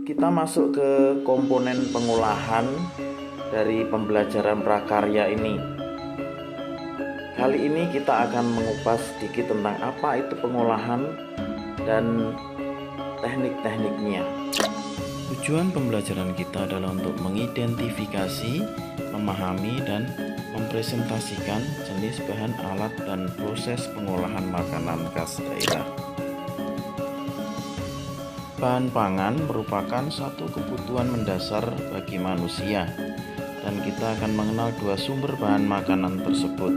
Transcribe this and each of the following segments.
Kita masuk ke komponen pengolahan dari pembelajaran prakarya ini. Kali ini kita akan mengupas sedikit tentang apa itu pengolahan dan teknik-tekniknya. Tujuan pembelajaran kita adalah untuk mengidentifikasi, memahami, dan mempresentasikan jenis bahan alat dan proses pengolahan makanan khas daerah. Bahan pangan merupakan satu kebutuhan mendasar bagi manusia, dan kita akan mengenal dua sumber bahan makanan tersebut.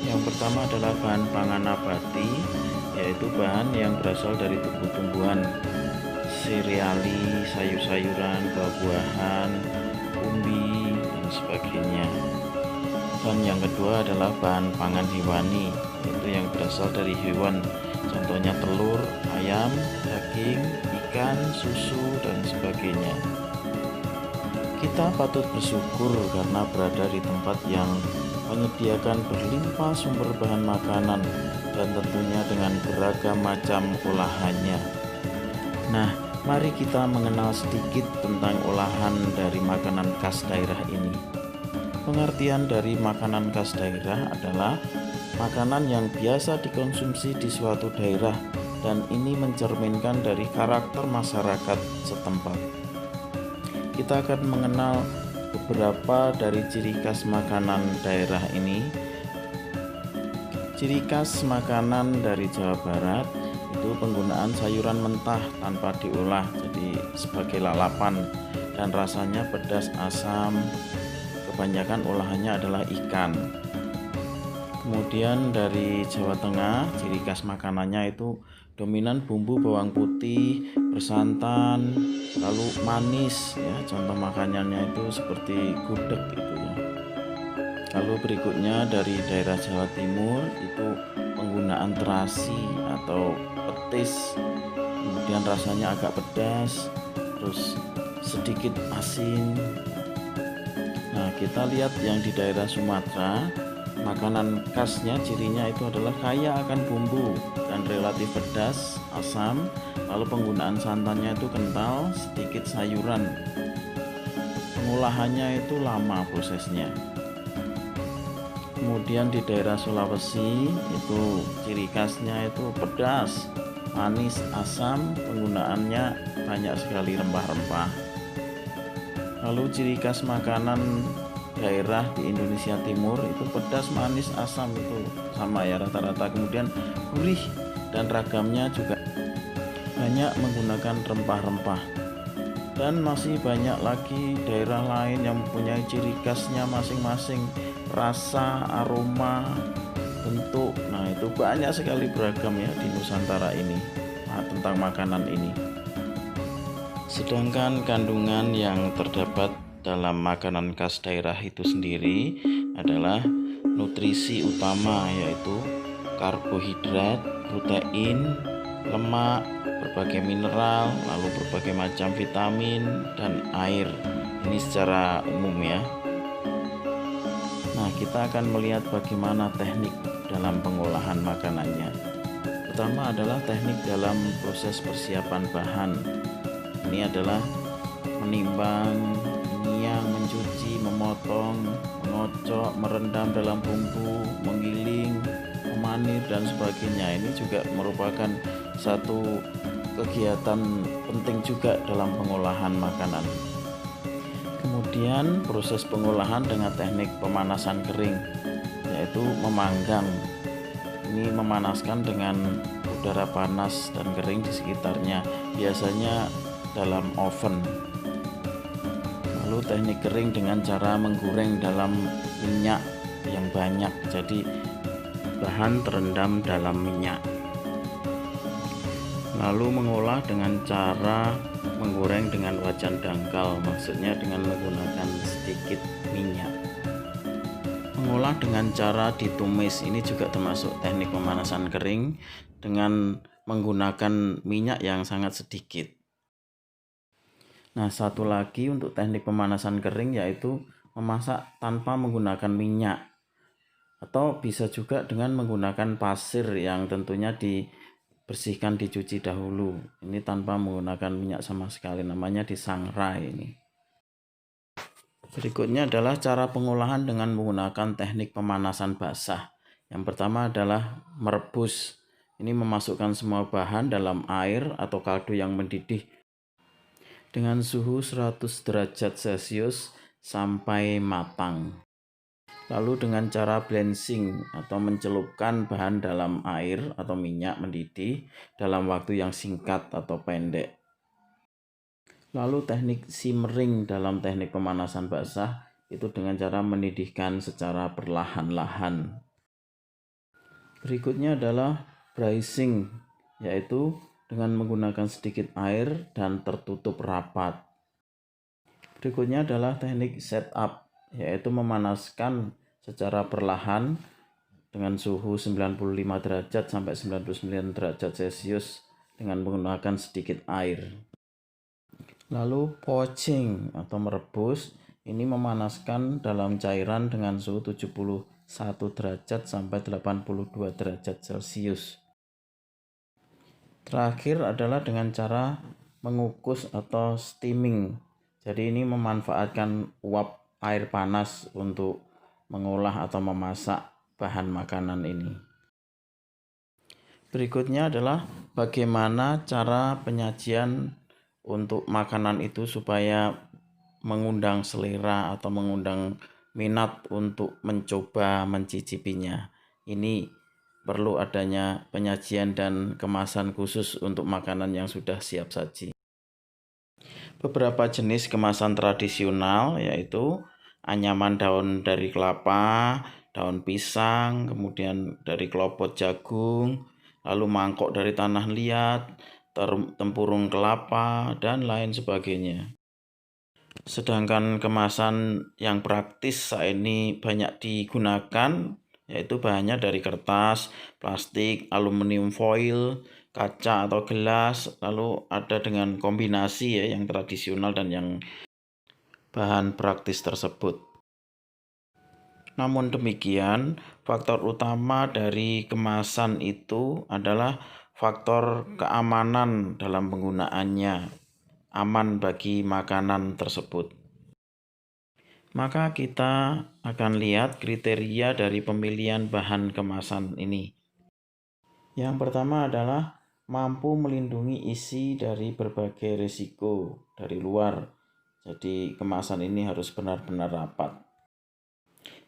Yang pertama adalah bahan pangan nabati, yaitu bahan yang berasal dari tumbuh-tumbuhan, sereali, sayur-sayuran, buah-buahan, umbi, dan sebagainya. Dan yang kedua adalah bahan pangan hewani, yaitu yang berasal dari hewan, contohnya telur, ayam, daging, ikan, susu, dan sebagainya. Kita patut bersyukur karena berada di tempat yang menyediakan berlimpah sumber bahan makanan dan tentunya dengan beragam macam olahannya. Nah, mari kita mengenal sedikit tentang olahan dari makanan khas daerah ini. Pengertian dari makanan khas daerah adalah makanan yang biasa dikonsumsi di suatu daerah, dan ini mencerminkan dari karakter masyarakat setempat. Kita akan mengenal beberapa dari ciri khas makanan daerah ini. Ciri khas makanan dari Jawa Barat itu penggunaan sayuran mentah tanpa diolah, jadi sebagai lalapan, dan rasanya pedas asam. Kebanyakan olahannya adalah ikan. Kemudian dari Jawa Tengah, ciri khas makanannya itu dominan bumbu bawang putih, bersantan, lalu manis ya. Contoh makanannya itu seperti gudeg gitu ya. Lalu berikutnya dari daerah Jawa Timur itu penggunaan terasi atau petis. Kemudian rasanya agak pedas, terus sedikit asin. Nah, kita lihat yang di daerah Sumatera, makanan khasnya cirinya itu adalah kaya akan bumbu dan relatif pedas, asam, lalu penggunaan santannya itu kental, sedikit sayuran. Pengolahannya itu lama prosesnya. Kemudian di daerah Sulawesi itu ciri khasnya itu pedas, manis, asam, penggunaannya banyak sekali rempah-rempah. Lalu ciri khas makanan daerah di Indonesia Timur itu pedas, manis, asam itu sama ya rata-rata. Kemudian gurih dan ragamnya juga banyak menggunakan rempah-rempah. Dan masih banyak lagi daerah lain yang mempunyai ciri khasnya masing-masing, rasa, aroma, bentuk. Nah, itu banyak sekali beragam ya di Nusantara ini tentang makanan ini. Sedangkan kandungan yang terdapat dalam makanan khas daerah itu sendiri adalah nutrisi utama, yaitu karbohidrat, protein, lemak, berbagai mineral, lalu berbagai macam vitamin, dan air. Ini secara umum ya. Nah, kita akan melihat bagaimana teknik dalam pengolahan makanannya. Pertama adalah teknik dalam proses persiapan bahan. Ini adalah menimbang, menyiang, mencuci, memotong, mengocok, merendam dalam bumbu, menggiling, memanir, dan sebagainya. Ini juga merupakan satu kegiatan penting juga dalam pengolahan makanan. Kemudian proses pengolahan dengan teknik pemanasan kering, yaitu memanggang. Ini memanaskan dengan udara panas dan kering di sekitarnya, biasanya dalam oven. Lalu teknik kering dengan cara menggoreng dalam minyak yang banyak, jadi bahan terendam dalam minyak. Lalu mengolah dengan cara menggoreng dengan wajan dangkal, maksudnya dengan menggunakan sedikit minyak. Mengolah dengan cara ditumis, ini juga termasuk teknik pemanasan kering dengan menggunakan minyak yang sangat sedikit. Nah, satu lagi untuk teknik pemanasan kering yaitu memasak tanpa menggunakan minyak, atau bisa juga dengan menggunakan pasir yang tentunya dibersihkan, dicuci dahulu. Ini tanpa menggunakan minyak sama sekali, namanya disangrai ini. Berikutnya adalah cara pengolahan dengan menggunakan teknik pemanasan basah. Yang pertama adalah merebus. Ini memasukkan semua bahan dalam air atau kaldu yang mendidih dengan suhu 100 derajat Celcius sampai matang. Lalu dengan cara blanching atau mencelupkan bahan dalam air atau minyak mendidih dalam waktu yang singkat atau pendek. Lalu teknik simmering dalam teknik pemanasan basah itu dengan cara mendidihkan secara perlahan-lahan. Berikutnya adalah braising, yaitu dengan menggunakan sedikit air dan tertutup rapat. Berikutnya adalah teknik setup, yaitu memanaskan secara perlahan dengan suhu 95 derajat sampai 99 derajat Celcius dengan menggunakan sedikit air. Lalu poaching atau merebus, ini memanaskan dalam cairan dengan suhu 71 derajat sampai 82 derajat Celcius. Terakhir adalah dengan cara mengukus atau steaming. Jadi ini memanfaatkan uap air panas untuk mengolah atau memasak bahan makanan ini. Berikutnya adalah bagaimana cara penyajian untuk makanan itu supaya mengundang selera atau mengundang minat untuk mencoba mencicipinya. Ini perlu adanya penyajian dan kemasan khusus untuk makanan yang sudah siap saji. Beberapa jenis kemasan tradisional yaitu anyaman daun dari kelapa, daun pisang, kemudian dari kelopot jagung, lalu mangkok dari tanah liat, tempurung kelapa, dan lain sebagainya. Sedangkan kemasan yang praktis saat ini banyak digunakan, yaitu bahannya dari kertas, plastik, aluminium foil, kaca atau gelas, lalu ada dengan kombinasi ya yang tradisional dan yang bahan praktis tersebut. Namun demikian, faktor utama dari kemasan itu adalah faktor keamanan dalam penggunaannya, aman bagi makanan tersebut. Maka kita akan lihat kriteria dari pemilihan bahan kemasan ini. Yang pertama adalah mampu melindungi isi dari berbagai risiko dari luar. Jadi kemasan ini harus benar-benar rapat.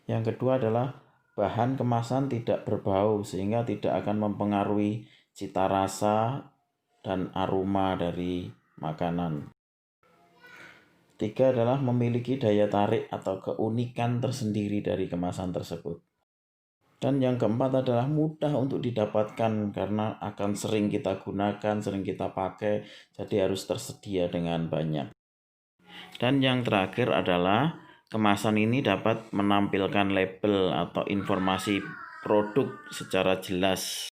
Yang kedua adalah bahan kemasan tidak berbau sehingga tidak akan mempengaruhi cita rasa dan aroma dari makanan. Tiga adalah memiliki daya tarik atau keunikan tersendiri dari kemasan tersebut. Dan yang keempat adalah mudah untuk didapatkan karena akan sering kita gunakan, sering kita pakai, jadi harus tersedia dengan banyak. Dan yang terakhir adalah kemasan ini dapat menampilkan label atau informasi produk secara jelas.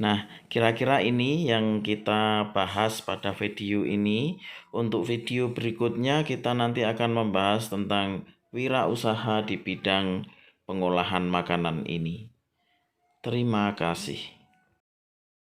Nah, kira-kira ini yang kita bahas pada video ini. Untuk video berikutnya kita nanti akan membahas tentang wirausaha di bidang pengolahan makanan ini. Terima kasih.